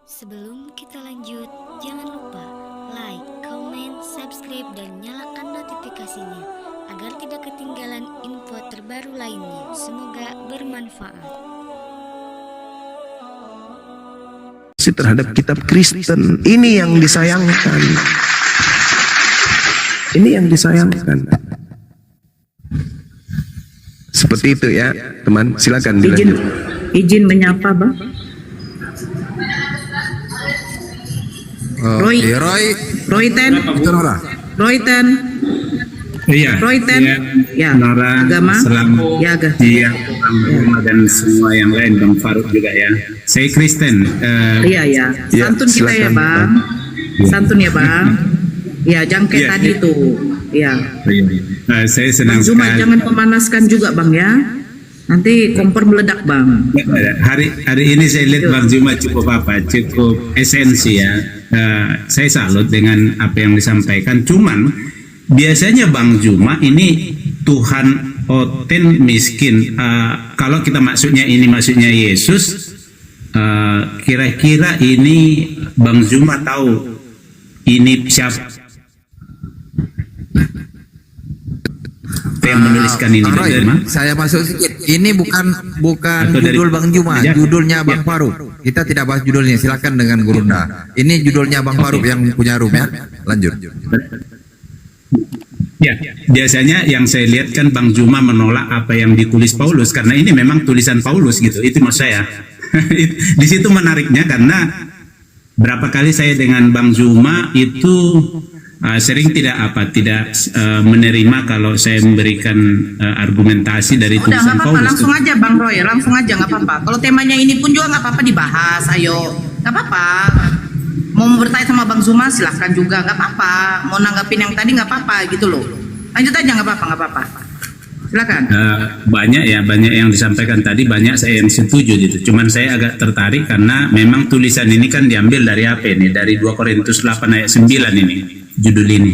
Sebelum kita lanjut, jangan lupa like, comment, subscribe, dan nyalakan notifikasinya agar tidak ketinggalan info terbaru lainnya. Semoga bermanfaat. Terhadap kitab Kristen ini yang disayangkan. Ini yang disayangkan. Seperti itu ya, teman. Silakan dilanjut. Izin menyapa, Bang. Roy Ten. Iya. Roy Ten. Ya. Nora, Agama. Selamat Ya, Aga. siang, Bang dan semua yang lain, Bang Faruk juga ya. Saya Kristen. Iya. Ya, Santun kita ya, silakan, Bang. Santun ya, Bang. Ya, jangan kayak Iya, tadi iya. tuh. Ya. Saya senang Cuma sekali. jangan memanaskan juga, Bang ya. Nanti kompor meledak, Bang. Hari ini saya lihat Bang Juma cukup esensi ya. Saya salut dengan apa yang disampaikan. Cuman biasanya Bang Juma ini Tuhan oten miskin. Kalau kita maksudnya Yesus, kira-kira ini Bang Juma tahu ini siapa yang menuliskan ini? Roy, saya masuk sedikit. Ini bukan Atau dari- judul Bang Juma, Ya. judulnya Bang Ya. Faruk. Kita tidak bahas judulnya. Silakan dengan Gurunda. Ini judulnya Bang Faruk yang punya room ya. Lanjut. Ya, biasanya yang saya lihat kan Bang Juma menolak apa yang ditulis Paulus karena ini memang tulisan Paulus gitu. Itu maksud saya. Di situ menariknya karena berapa kali saya dengan Bang Juma itu sering tidak menerima kalau saya memberikan argumentasi dari Udah, tulisan nggak apa-apa. Paulus. Langsung aja, Bang Roy. Langsung aja, nggak apa-apa. Kalau temanya ini pun juga nggak apa-apa dibahas. Ayo, nggak apa-apa. Mau bertanya sama Bang Zuma silahkan juga, nggak apa-apa. Mau nanggapin yang tadi nggak apa-apa gitu loh. Lanjut aja, nggak apa-apa. Silakan. Banyak yang disampaikan tadi, banyak saya yang setuju gitu. Cuman saya agak tertarik karena memang tulisan ini kan diambil dari apa ini? Dari 2 Korintus 8 ayat 9 ini, judul ini.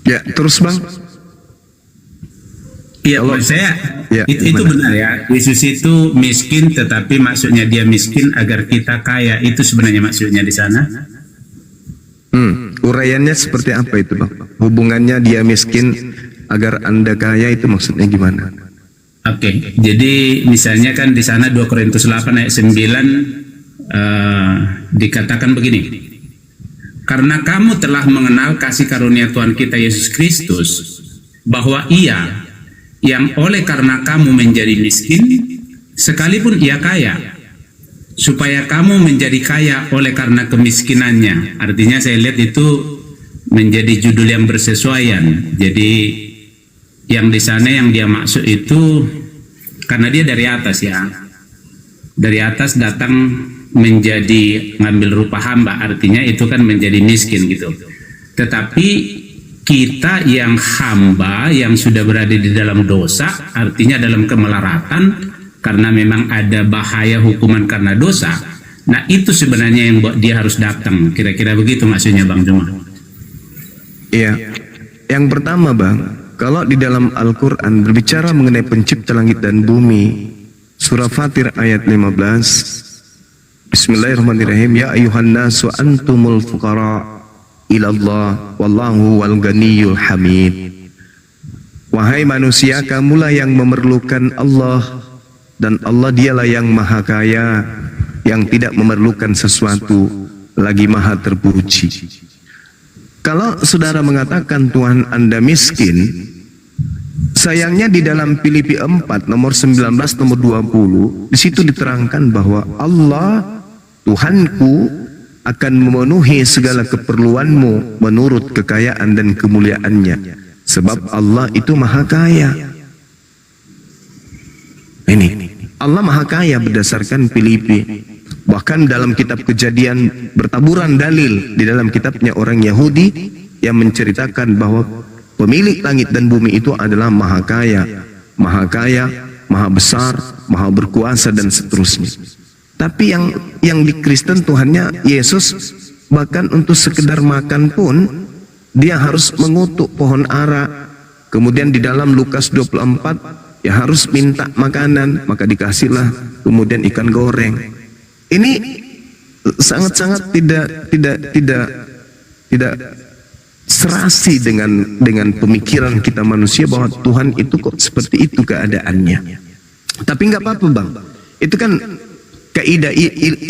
Ya, terus Bang. Iya, Kalau- saya Ya, itu gimana? benar ya. Yesus itu miskin, tetapi maksudnya dia miskin agar kita kaya. Itu sebenarnya maksudnya di sana. Uraiannya seperti apa itu Bang? Hubungannya dia miskin agar Anda kaya itu maksudnya gimana? Oke, jadi misalnya kan di sana 2 Korintus 8 ayat 9 dikatakan begini. Karena kamu telah mengenal kasih karunia Tuhan kita Yesus Kristus, bahwa Ia yang oleh karena kamu menjadi miskin, sekalipun Ia kaya, supaya kamu menjadi kaya oleh karena kemiskinannya. Artinya saya lihat itu menjadi judul yang bersesuaian. Jadi yang di sana yang dia maksud itu karena dia dari atas ya, dari atas datang menjadi ngambil rupa hamba, artinya itu kan menjadi miskin gitu. Tetapi kita yang hamba yang sudah berada di dalam dosa, artinya dalam kemelaratan karena memang ada bahaya hukuman karena dosa. Nah itu sebenarnya yang buat dia harus datang. Kira-kira begitu maksudnya Bang Juma. Iya. Yang pertama Bang, kalau di dalam Al-Quran berbicara mengenai pencipta langit dan bumi, surah Fatir ayat 15, Bismillahirrahmanirrahim. Ya ayuhan nasu antumul fuqara ilallah wallahu wal ganiyul hamid. Wahai manusia, kamulah yang memerlukan Allah, dan Allah dialah yang maha kaya, yang tidak memerlukan sesuatu, lagi maha terpuji. Kalau saudara mengatakan Tuhan Anda miskin, sayangnya di dalam Filipi 4 nomor 19 nomor 20 di situ diterangkan bahwa Allah Tuhanku akan memenuhi segala keperluanmu menurut kekayaan dan kemuliaannya, sebab Allah itu maha kaya. Ini Allah maha kaya berdasarkan Filipi. Bahkan dalam kitab Kejadian bertaburan dalil di dalam kitabnya orang Yahudi yang menceritakan bahwa pemilik langit dan bumi itu adalah maha kaya, maha besar, maha berkuasa dan seterusnya. Tapi yang di Kristen Tuhannya Yesus bahkan untuk sekedar makan pun dia harus mengutuk pohon ara. Kemudian di dalam Lukas 24 ya harus minta makanan, maka dikasihlah kemudian ikan goreng. Ini sangat-sangat tidak serasi dengan pemikiran kita manusia bahwa Tuhan itu kok seperti itu keadaannya. Tapi nggak apa-apa bang, itu kan kaidah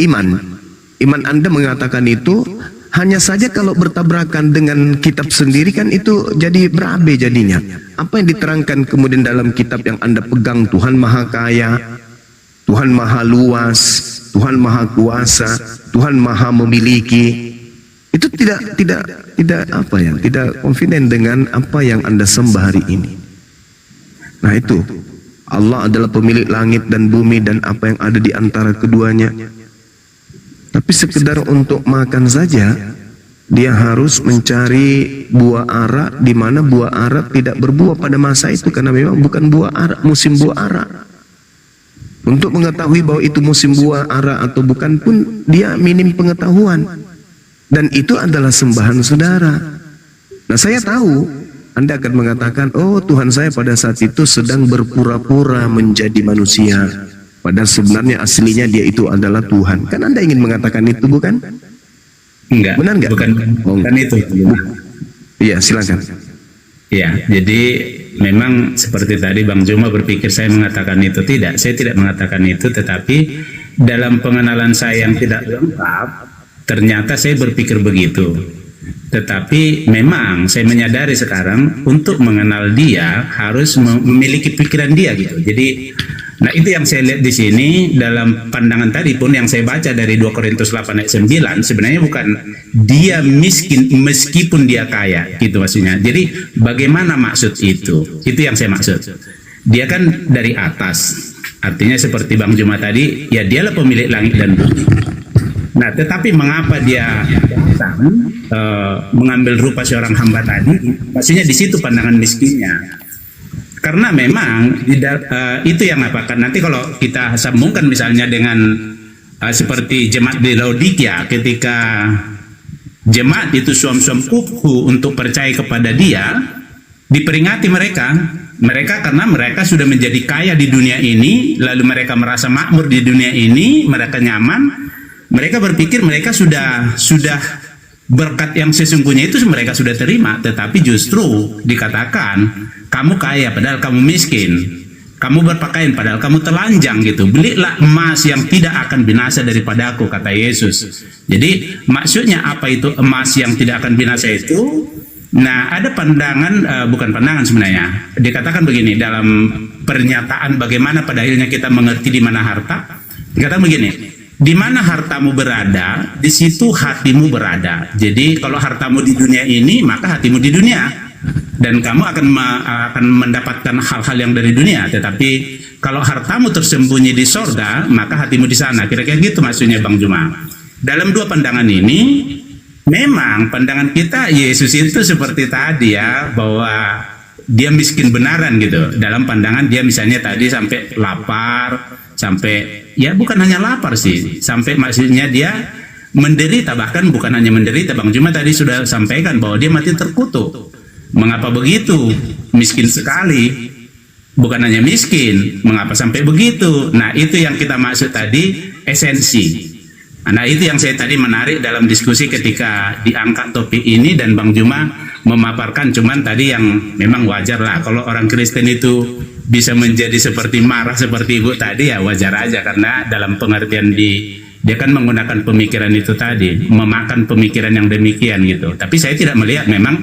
iman Anda mengatakan itu. Hanya saja kalau bertabrakan dengan kitab sendiri kan itu jadi berabe jadinya. Apa yang diterangkan kemudian dalam kitab yang Anda pegang, Tuhan Maha Kaya, Tuhan Maha Luas, Tuhan Maha Kuasa, Tuhan Maha Memiliki, itu tidak confident dengan apa yang Anda sembah hari ini. Nah itu, Allah adalah pemilik langit dan bumi dan apa yang ada di antara keduanya. Tapi sekedar untuk makan saja, dia harus mencari buah ara, di mana buah ara tidak berbuah pada masa itu karena memang bukan buah ara, musim buah ara. Untuk mengetahui bahwa itu musim buah ara atau bukan pun dia minim pengetahuan, dan itu adalah sembahan saudara. Nah saya tahu Anda akan mengatakan, oh Tuhan saya pada saat itu sedang berpura-pura menjadi manusia. Padahal sebenarnya aslinya dia itu adalah Tuhan. Kan Anda ingin mengatakan itu bukan? Enggak. Benar enggak? Bukan itu. Iya, silakan. Ya, jadi memang seperti tadi Bang Juma berpikir saya mengatakan itu. Tidak, saya tidak mengatakan itu. Tetapi dalam pengenalan saya yang tidak lengkap, ternyata saya berpikir begitu. Tetapi memang saya menyadari sekarang untuk mengenal dia harus memiliki pikiran dia gitu. Jadi nah itu yang saya lihat di sini dalam pandangan tadi pun yang saya baca dari 2 Korintus 8 ayat 9, sebenarnya bukan dia miskin meskipun dia kaya gitu maksudnya. Jadi bagaimana maksud itu? Itu yang saya maksud. Dia kan dari atas, artinya seperti Bang Juma tadi, ya dialah pemilik langit dan bumi. Nah tetapi mengapa dia datang mengambil rupa seorang hamba tadi? Maksudnya di situ pandangan miskinnya. Karena memang itu yang apa kan nanti kalau kita sambungkan misalnya dengan seperti jemaat di Laodikia, ketika jemaat itu suam-suam kuku untuk percaya kepada dia, diperingati mereka karena mereka sudah menjadi kaya di dunia ini, lalu mereka merasa makmur di dunia ini, mereka nyaman, mereka berpikir mereka sudah berkat yang sesungguhnya itu mereka sudah terima, tetapi justru dikatakan kamu kaya padahal kamu miskin, kamu berpakaian padahal kamu telanjang gitu. Belilah emas yang tidak akan binasa daripada aku, kata Yesus. Jadi maksudnya apa itu emas yang tidak akan binasa itu? Nah ada pandangan, bukan pandangan sebenarnya, dikatakan begini dalam pernyataan bagaimana pada akhirnya kita mengerti di mana harta. Dikatakan begini, di mana hartamu berada, di situ hatimu berada. Jadi kalau hartamu di dunia ini, maka hatimu di dunia. Dan kamu akan mendapatkan hal-hal yang dari dunia. Tetapi kalau hartamu tersembunyi di sorga, maka hatimu di sana. Kira-kira gitu maksudnya Bang Juma. Dalam dua pandangan ini, memang pandangan kita Yesus itu seperti tadi ya, bahwa dia miskin benaran gitu. Dalam pandangan dia misalnya tadi sampai lapar, sampai ya bukan hanya lapar sih, sampai maksudnya dia menderita, bahkan bukan hanya menderita. Bang Juma tadi sudah sampaikan bahwa dia mati terkutuk. Mengapa begitu? Miskin sekali. Bukan hanya miskin, mengapa sampai begitu? Nah itu yang kita maksud tadi esensi. Nah itu yang saya tadi menarik dalam diskusi ketika diangkat topik ini, dan Bang Juma memaparkan cuman tadi yang memang wajar lah kalau orang Kristen itu bisa menjadi seperti marah seperti Ibu tadi, ya wajar aja karena dalam pengertian dia kan menggunakan pemikiran itu tadi, memakan pemikiran yang demikian gitu. Tapi saya tidak melihat memang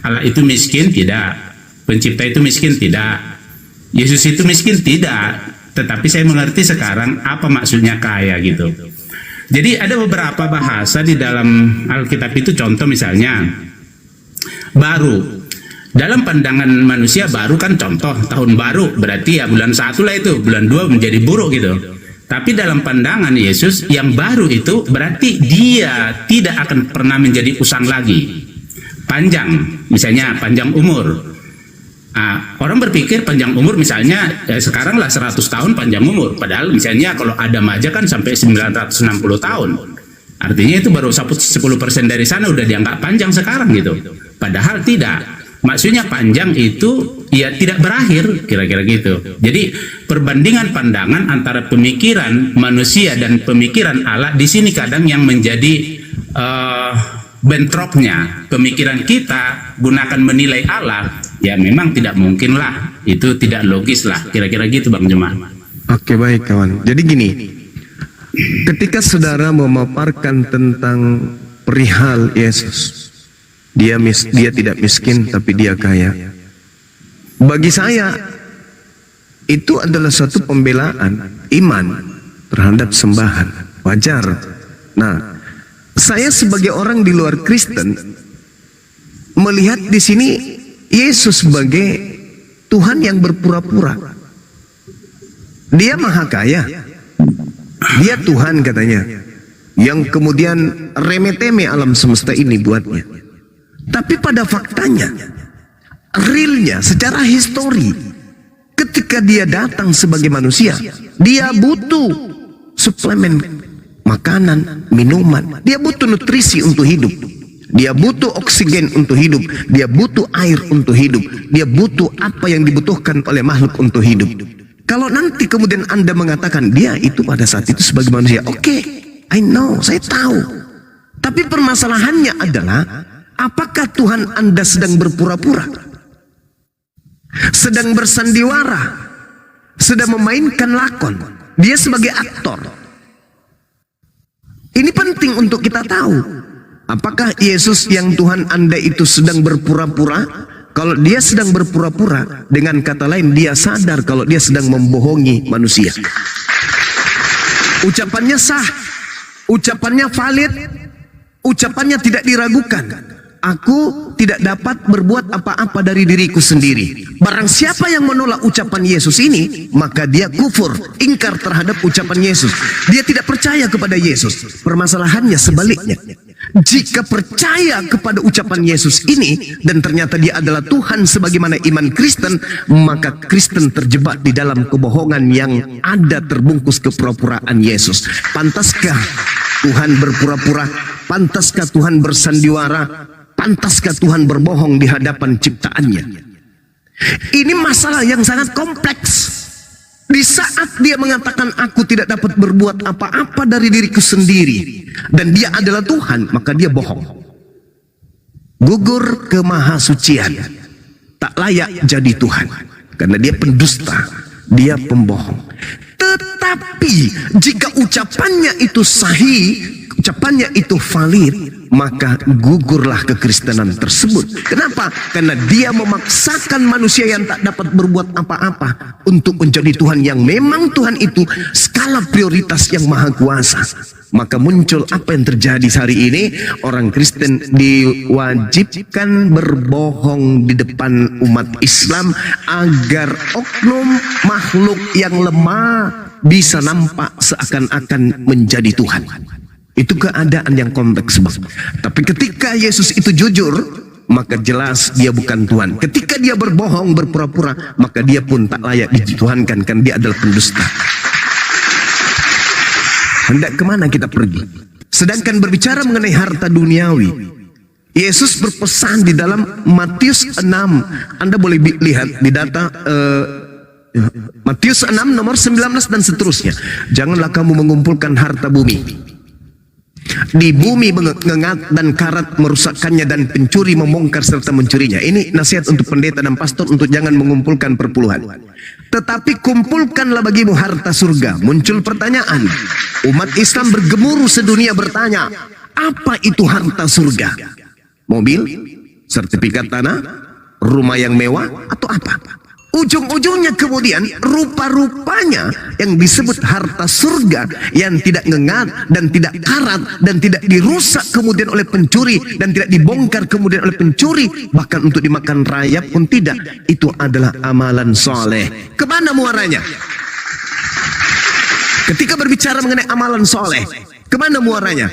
Allah itu miskin, tidak. Pencipta itu miskin, tidak. Yesus itu miskin, tidak. Tetapi saya mengerti sekarang apa maksudnya kaya gitu. Jadi ada beberapa bahasa di dalam Alkitab itu, contoh misalnya baru. Dalam pandangan manusia baru kan contoh tahun baru, berarti ya bulan 1 lah itu, bulan 2 menjadi buruk gitu. Tapi dalam pandangan Yesus yang baru itu berarti dia tidak akan pernah menjadi usang lagi. Panjang, misalnya panjang umur. Orang berpikir panjang umur misalnya sekarang lah 100 tahun panjang umur. Padahal misalnya kalau Adam aja kan sampai 960 tahun. Artinya itu baru 10% dari sana udah dianggap panjang sekarang gitu. Padahal tidak. Maksudnya panjang itu ya tidak berakhir, kira-kira gitu. Jadi perbandingan pandangan antara pemikiran manusia dan pemikiran Allah di sini kadang yang menjadi bentroknya. Pemikiran kita gunakan menilai Allah, ya memang tidak mungkin lah, itu tidak logis lah, kira-kira gitu Bang Jemaat. Oke, baik kawan. Jadi gini, ketika saudara memaparkan tentang perihal Yesus, dia tidak miskin tapi dia kaya. Bagi saya itu adalah suatu pembelaan iman terhadap sembahan, wajar. Nah, saya sebagai orang di luar Kristen melihat di sini Yesus sebagai Tuhan yang berpura-pura. Dia maha kaya, dia Tuhan katanya, yang kemudian remeh-temeh alam semesta ini buatnya. Tapi pada faktanya, realnya secara histori, ketika dia datang sebagai manusia, dia butuh suplemen makanan, minuman, dia butuh nutrisi untuk hidup, dia butuh oksigen untuk hidup, dia butuh air untuk hidup, dia butuh apa yang dibutuhkan oleh makhluk untuk hidup. Kalau nanti kemudian Anda mengatakan dia itu pada saat itu sebagai manusia, oke, I know, saya tahu. Tapi permasalahannya adalah, apakah Tuhan Anda sedang berpura-pura? Sedang bersandiwara? Sedang memainkan lakon? Dia sebagai aktor? Ini penting untuk kita tahu. Apakah Yesus yang Tuhan Anda itu sedang berpura-pura? Kalau dia sedang berpura-pura, dengan kata lain dia sadar kalau dia sedang membohongi manusia. Ucapannya sah, ucapannya valid, ucapannya tidak diragukan. Aku tidak dapat berbuat apa-apa dari diriku sendiri. Barang siapa yang menolak ucapan Yesus ini, maka dia kufur, ingkar terhadap ucapan Yesus. Dia tidak percaya kepada Yesus. Permasalahannya sebaliknya. Jika percaya kepada ucapan Yesus ini dan ternyata dia adalah Tuhan sebagaimana iman Kristen, maka Kristen terjebak di dalam kebohongan yang ada terbungkus kepura-puraan Yesus. Pantaskah Tuhan berpura-pura? Pantaskah Tuhan bersandiwara? Pantaskah Tuhan berbohong di hadapan ciptaannya? Ini masalah yang sangat kompleks. Di saat dia mengatakan aku tidak dapat berbuat apa-apa dari diriku sendiri dan dia adalah Tuhan, maka dia bohong. Gugur kemahasucian, tak layak jadi Tuhan karena dia pendusta, dia pembohong. Tetapi jika ucapannya itu sahih, ucapannya itu valid, maka gugurlah kekristenan tersebut. Kenapa? Karena dia memaksakan manusia yang tak dapat berbuat apa-apa untuk menjadi Tuhan yang memang Tuhan itu skala prioritas yang maha kuasa. Maka muncul apa yang terjadi hari ini. Orang Kristen diwajibkan berbohong di depan umat Islam agar oknum makhluk yang lemah bisa nampak seakan-akan menjadi Tuhan. Itu keadaan yang kompleks, Bang. Tapi ketika Yesus itu jujur, maka jelas dia bukan Tuhan. Ketika dia berbohong, berpura-pura, maka dia pun tak layak dituhankan, kan dia adalah pendusta. Hendak kemana kita pergi? Sedangkan berbicara mengenai harta duniawi, Yesus berpesan di dalam Matius 6. Anda boleh lihat di data Matius 6 nomor 19 dan seterusnya. Janganlah kamu mengumpulkan harta bumi. Di bumi mengengat dan karat merusakkannya dan pencuri membongkar serta mencurinya. Ini nasihat untuk pendeta dan pastor untuk jangan mengumpulkan perpuluhan. Tetapi kumpulkanlah bagimu harta surga. Muncul pertanyaan. Umat Islam bergemuruh sedunia bertanya, apa itu harta surga? Mobil, sertifikat tanah, rumah yang mewah, atau apa? Ujung-ujungnya kemudian rupa-rupanya yang disebut harta surga yang tidak ngengat dan tidak karat dan tidak dirusak kemudian oleh pencuri dan tidak dibongkar kemudian oleh pencuri, bahkan untuk dimakan rayap pun tidak, itu adalah amalan soleh. Kemana muaranya? Ketika berbicara mengenai amalan soleh, kemana muaranya?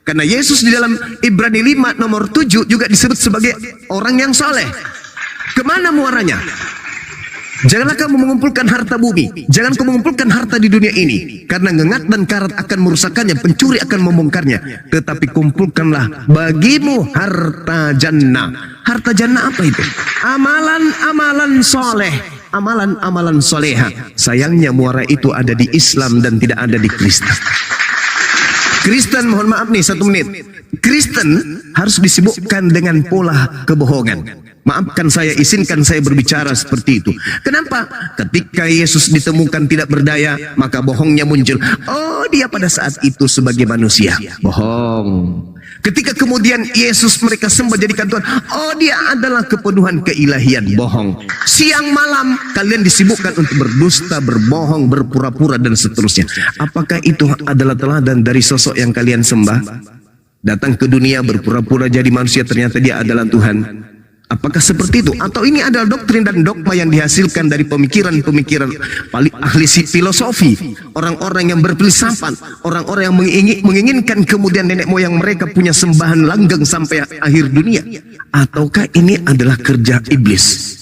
Karena Yesus di dalam Ibrani 5 nomor 7 juga disebut sebagai orang yang soleh. Kemana muaranya? Janganlah kamu mengumpulkan harta bumi. Jangan kamu mengumpulkan harta di dunia ini, karena ngengat dan karat akan merusakkannya, pencuri akan membongkarnya. Tetapi kumpulkanlah bagimu harta jannah. Harta jannah apa itu? Amalan-amalan soleh, amalan-amalan soleha. Sayangnya muara itu ada di Islam dan tidak ada di Kristen. Kristen, mohon maaf nih 1 menit. Kristen harus disibukkan dengan pola kebohongan. Maafkan saya, izinkan saya berbicara seperti itu. Kenapa? Ketika Yesus ditemukan tidak berdaya, maka bohongnya muncul. Oh, dia pada saat itu sebagai manusia. Bohong. Ketika kemudian Yesus mereka sembah jadikan Tuhan, oh dia adalah kepenuhan keilahian. Bohong. Siang malam kalian disibukkan untuk berdusta, berbohong, berpura-pura dan seterusnya. Apakah itu adalah teladan dari sosok yang kalian sembah? Datang ke dunia berpura-pura jadi manusia, ternyata dia adalah Tuhan. Apakah seperti itu? Atau ini adalah doktrin dan dogma yang dihasilkan dari pemikiran-pemikiran ahli filosofi, orang-orang yang berfilsafat, orang-orang yang menginginkan kemudian nenek moyang mereka punya sembahan langgeng sampai akhir dunia? Ataukah ini adalah kerja iblis?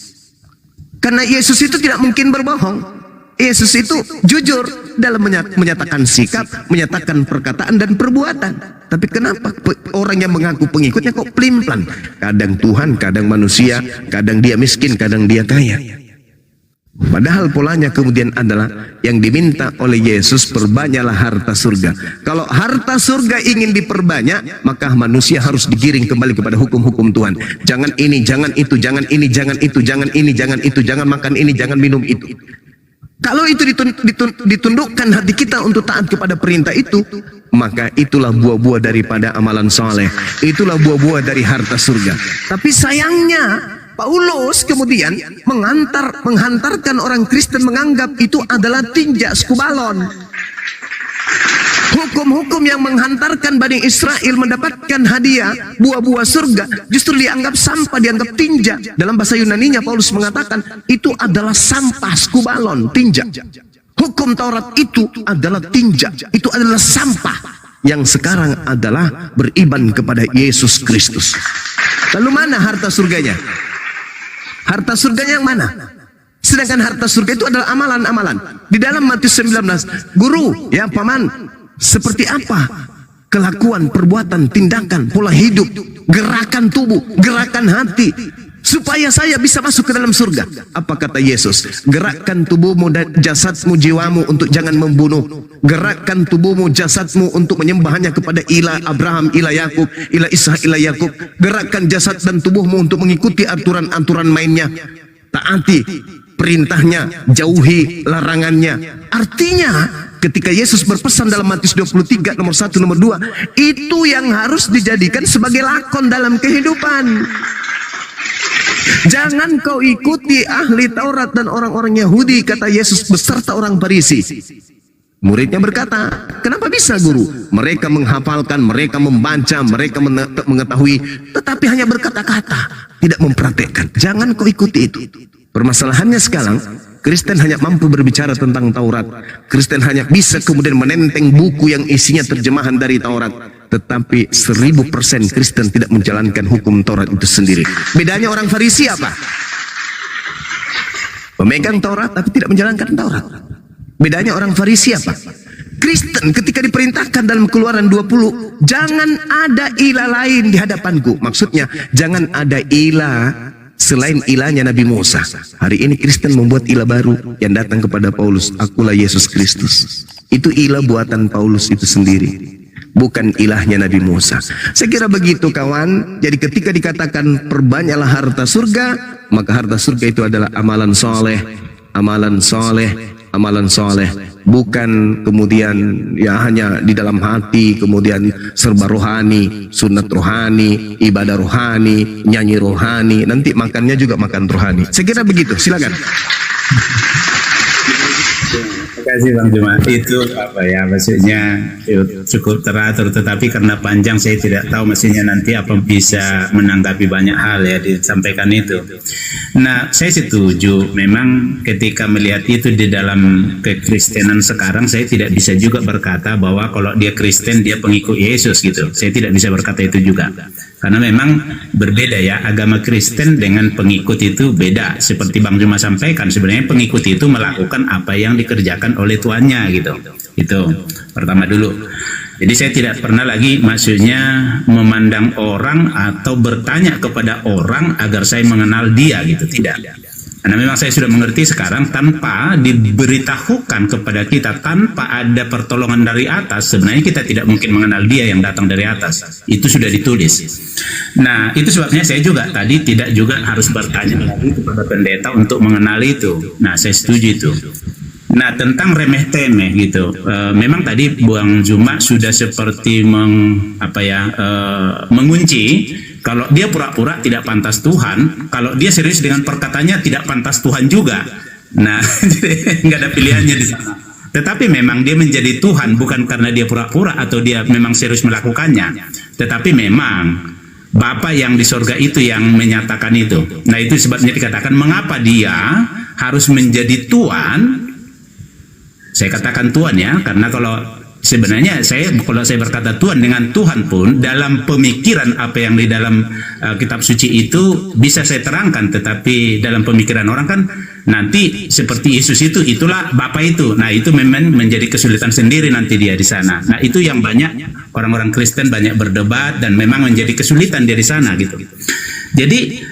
Karena Yesus itu tidak mungkin berbohong. Yesus itu jujur dalam menyatakan sikap, menyatakan perkataan dan perbuatan. Tapi kenapa orang yang mengaku pengikutnya kok pelin-pelan? Kadang Tuhan, kadang manusia, kadang dia miskin, kadang dia kaya. Padahal polanya kemudian adalah yang diminta oleh Yesus, perbanyaklah harta surga. Kalau harta surga ingin diperbanyak, maka manusia harus digiring kembali kepada hukum-hukum Tuhan. Jangan ini, jangan itu, jangan ini, jangan itu, jangan ini, jangan itu, jangan makan ini, jangan minum itu. Kalau itu ditundukkan hati kita untuk taat kepada perintah itu, maka itulah buah-buah daripada amalan soleh. Itulah buah-buah dari harta surga. Tapi sayangnya Paulus kemudian menghantarkan orang Kristen menganggap itu adalah tinja skubalon. Hukum-hukum yang menghantarkan Bani Israel mendapatkan hadiah buah-buah surga justru dianggap sampah, dianggap tinja. Dalam bahasa Yunaninya Paulus mengatakan itu adalah sampah, skubalon, tinja. Hukum Taurat itu adalah tinja, itu adalah sampah yang sekarang adalah beriman kepada Yesus Kristus. Lalu mana harta surganya? Harta surganya yang mana? Sedangkan harta surga itu adalah amalan-amalan. Di dalam Matius 19, guru, ya paman, seperti apa kelakuan, perbuatan, tindakan, pola hidup, gerakan tubuh, gerakan hati, supaya saya bisa masuk ke dalam surga? Apa kata Yesus? Gerakkan tubuhmu dan jasadmu, jiwamu untuk jangan membunuh. Gerakkan tubuhmu, jasadmu untuk menyembah hanya kepada ilah Abraham, ilah Yakub, ilah Ishak, ilah Yakub. Gerakkan jasad dan tubuhmu untuk mengikuti aturan-aturan mainnya. Taati perintahnya, jauhi larangannya. Artinya ketika Yesus berpesan dalam Matius 23 nomor 1 nomor 2, itu yang harus dijadikan sebagai lakon dalam kehidupan. Jangan kau ikuti ahli Taurat dan orang-orang Yahudi, kata Yesus beserta orang Farisi. Muridnya berkata, kenapa bisa guru? Mereka menghafalkan, mereka membaca, mereka mengetahui, tetapi hanya berkata-kata, tidak mempraktekkan. Jangan kau ikuti itu. Permasalahannya sekarang, Kristen hanya mampu berbicara tentang Taurat. Kristen hanya bisa kemudian menenteng buku yang isinya terjemahan dari Taurat. Tetapi 1000% Kristen tidak menjalankan hukum Taurat itu sendiri. Bedanya orang Farisi apa? Pemegang Taurat tapi tidak menjalankan Taurat. Bedanya orang Farisi apa? Kristen ketika diperintahkan dalam Keluaran 20, jangan ada ilah lain di hadapanku. Maksudnya, jangan ada ilah selain ilahnya Nabi Musa. Hari ini Kristen membuat ilah baru yang datang kepada Paulus. Akulah Yesus Kristus. Itu ilah buatan Paulus itu sendiri, bukan ilahnya Nabi Musa. Saya kira begitu kawan. Jadi ketika dikatakan perbanyaklah harta surga, maka harta surga itu adalah amalan soleh, amalan soleh, amalan soleh. Bukan kemudian ya hanya di dalam hati, kemudian serba rohani, sunat rohani, ibadah rohani, nyanyi rohani, nanti makannya juga makan rohani. Saya kira begitu, silakan. Terima kasih Bang Juma. Itu apa ya, maksudnya cukup teratur, tetapi karena panjang saya tidak tahu maksudnya nanti apa bisa menanggapi banyak hal ya disampaikan itu. Nah, saya setuju. Memang ketika melihat itu di dalam kekristenan sekarang, saya tidak bisa juga berkata bahwa kalau dia Kristen dia pengikut Yesus gitu. Saya tidak bisa berkata itu juga. Karena memang berbeda ya, agama Kristen dengan pengikut itu beda. Seperti Bang Juma sampaikan, sebenarnya pengikut itu melakukan apa yang dikerjakan oleh tuannya gitu. Itu pertama dulu. Jadi saya tidak pernah lagi maksudnya memandang orang atau bertanya kepada orang agar saya mengenal dia gitu, tidak. Karena memang saya sudah mengerti sekarang, tanpa diberitahukan kepada kita, tanpa ada pertolongan dari atas, sebenarnya kita tidak mungkin mengenal dia yang datang dari atas. Itu sudah ditulis. Nah, itu sebabnya saya juga tadi tidak juga harus bertanya lagi kepada pendeta untuk mengenal itu. Nah, saya setuju itu. Nah, tentang remeh-temeh gitu, memang tadi Bang Juma sudah seperti mengunci. Kalau dia pura-pura tidak pantas Tuhan, kalau dia serius dengan perkataannya tidak pantas Tuhan juga. Nah, jadi nggak ada pilihannya di sana. Tetapi memang dia menjadi Tuhan bukan karena dia pura-pura atau dia memang serius melakukannya. Tetapi memang Bapa yang di sorga itu yang menyatakan itu. Nah, itu sebabnya dikatakan mengapa dia harus menjadi Tuhan. Saya katakan Tuhan ya, karena kalau sebenarnya kalau saya berkata Tuhan dengan Tuhan pun dalam pemikiran apa yang di dalam kitab suci itu bisa saya terangkan, tetapi dalam pemikiran orang kan nanti seperti Yesus itulah Bapa itu. Nah, itu memang menjadi kesulitan sendiri nanti dia di sana. Nah, itu yang banyak orang-orang Kristen banyak berdebat dan memang menjadi kesulitan dia di sana gitu. Jadi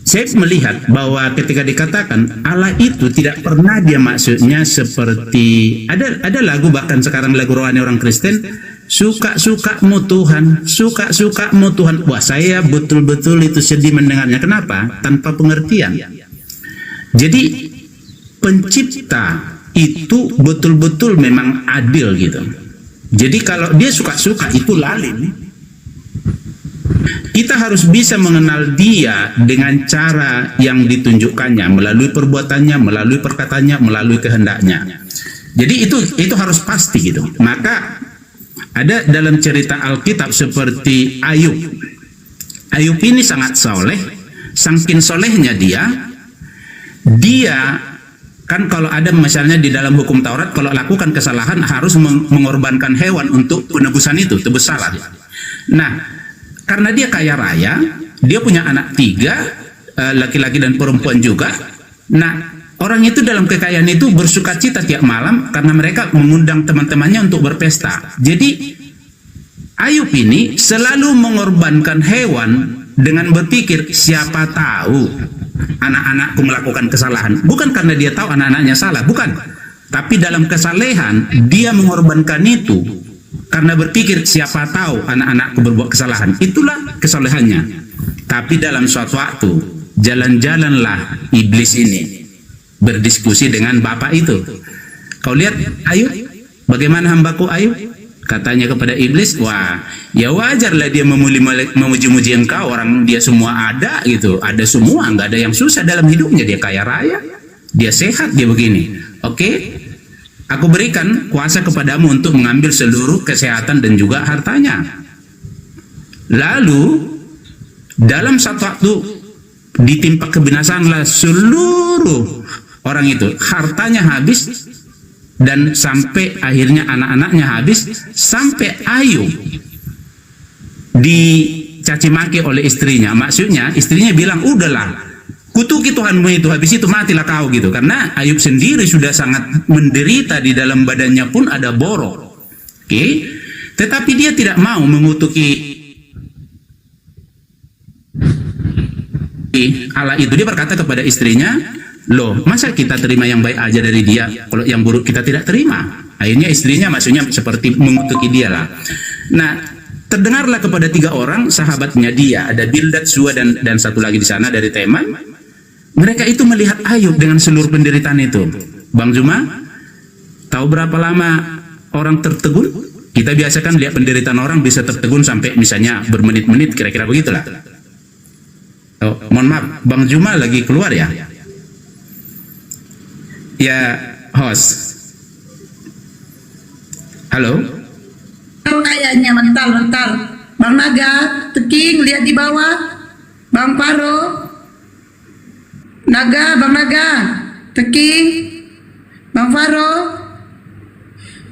saya melihat bahwa ketika dikatakan Allah itu tidak pernah dia maksudnya seperti ada lagu, bahkan sekarang lagu rohani orang Kristen, suka-sukamu Tuhan, suka-sukamu Tuhan. Wah, saya betul-betul itu sedih mendengarnya. Kenapa? Tanpa pengertian. Jadi pencipta itu betul-betul memang adil gitu. Jadi kalau dia suka-suka itu lalim. Kita harus bisa mengenal dia dengan cara yang ditunjukkannya, melalui perbuatannya, melalui perkataannya, melalui kehendaknya. Jadi itu harus pasti gitu. Maka ada dalam cerita Alkitab seperti Ayub. Ayub ini sangat soleh, saking solehnya dia kan kalau ada misalnya di dalam hukum Taurat, kalau lakukan kesalahan harus mengorbankan hewan untuk penebusan itu, tebus salah. Nah, karena dia kaya raya, dia punya anak 3, laki-laki dan perempuan juga. Nah, orang itu dalam kekayaan itu bersuka cita tiap malam karena mereka mengundang teman-temannya untuk berpesta. Jadi Ayub ini selalu mengorbankan hewan dengan berpikir siapa tahu anak-anakku melakukan kesalahan. Bukan karena dia tahu anak-anaknya salah, bukan. Tapi dalam kesalehan dia mengorbankan itu karena berpikir siapa tahu anak-anakku berbuat kesalahan. Itulah kesalehannya. Tapi dalam suatu waktu jalan-jalanlah iblis ini berdiskusi dengan bapak itu. Kau lihat Ayub, bagaimana hambaku Ayub? Katanya kepada iblis, wah ya wajarlah dia memuji-muji engkau, orang dia semua ada gitu, ada semua, nggak ada yang susah dalam hidupnya, dia kaya raya, dia sehat, dia begini. Oke, aku berikan kuasa kepadamu untuk mengambil seluruh kesehatan dan juga hartanya. Lalu dalam satu waktu ditimpa kebinasaanlah seluruh orang itu, hartanya habis dan sampai akhirnya anak-anaknya habis, sampai Ayub dicaci maki oleh istrinya. Maksudnya istrinya bilang, udahlah kutuki Tuhanmu itu, habis itu matilah kau gitu. Karena Ayub sendiri sudah sangat menderita, di dalam badannya pun ada borok. Oke, tetapi dia tidak mau mengutuki Allah itu. Dia berkata kepada istrinya, loh masa kita terima yang baik aja dari dia, kalau yang buruk kita tidak terima. Akhirnya istrinya maksudnya seperti mengutuki dia lah. Nah, terdengarlah kepada 3 orang sahabatnya dia, ada Bildad, Sua dan satu lagi di sana dari Teman. Mereka itu melihat Ayub dengan seluruh penderitaan itu. Bang Juma, tahu berapa lama orang tertegun? Kita biasakan lihat penderitaan orang bisa tertegun sampai misalnya bermenit-menit, kira-kira begitulah. Oh, mohon maaf, Bang Juma lagi keluar ya? Ya, host. Halo? Kayaknya mental. Bang Naga, Teking, lihat di bawah. Bang Paro. Naga, Bang Naga. Teking. Bang Faro.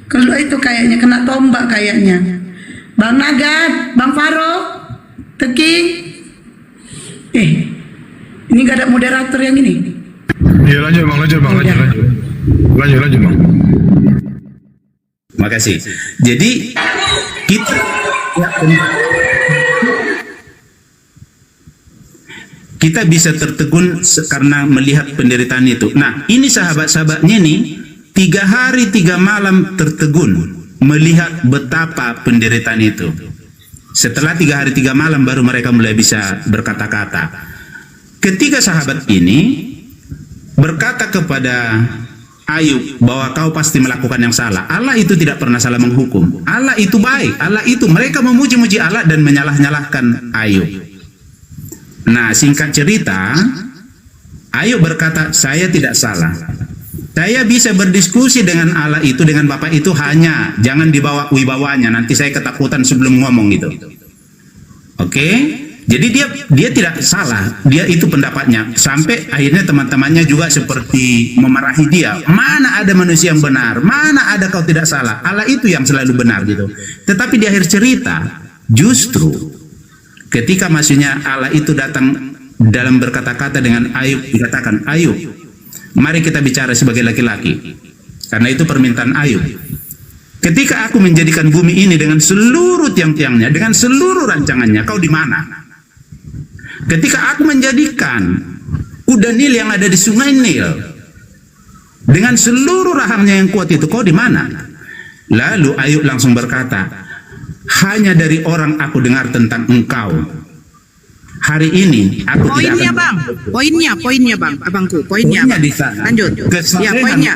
Kalau itu kayaknya kena tombak kayaknya. Bang Naga, Bang Faro. Teking. Ini gak ada moderator yang ini. Iya lanjut bang. Lanjut bang. Makasih. Jadi kita bisa tertegun karena melihat penderitaan itu. Nah, ini sahabat-sahabatnya nih 3 hari 3 malam tertegun melihat betapa penderitaan itu. Setelah 3 hari 3 malam baru mereka mulai bisa berkata-kata. Ketika sahabat ini berkata kepada Ayub bahwa kau pasti melakukan yang salah. Allah itu tidak pernah salah menghukum. Allah itu baik. Allah itu, mereka memuji-muji Allah dan menyalah-nyalahkan Ayub. Nah, singkat cerita, Ayub berkata, saya tidak salah. Saya bisa berdiskusi dengan Allah itu, dengan Bapak itu, hanya jangan dibawa wibawanya. Nanti saya ketakutan sebelum ngomong gitu. Oke? Jadi dia tidak salah, dia itu pendapatnya. Sampai akhirnya teman-temannya juga seperti memarahi dia. Mana ada manusia yang benar? Mana ada kau tidak salah? Allah itu yang selalu benar gitu. Tetapi di akhir cerita, justru ketika maksudnya Allah itu datang dalam berkata-kata dengan Ayub, dikatakan, Ayub, mari kita bicara sebagai laki-laki. Karena itu permintaan Ayub. Ketika aku menjadikan bumi ini dengan seluruh tiang-tiangnya, dengan seluruh rancangannya, kau di mana? Ketika aku menjadikan kuda Nil yang ada di sungai Nil dengan seluruh rahangnya yang kuat itu, kau di mana? Lalu Ayub langsung berkata, hanya dari orang aku dengar tentang engkau. Hari ini aku Poinnya tidak akan... bang, poinnya bang, abangku, poinnya. Poinnya di sana. Lanjut. Ya, poinnya.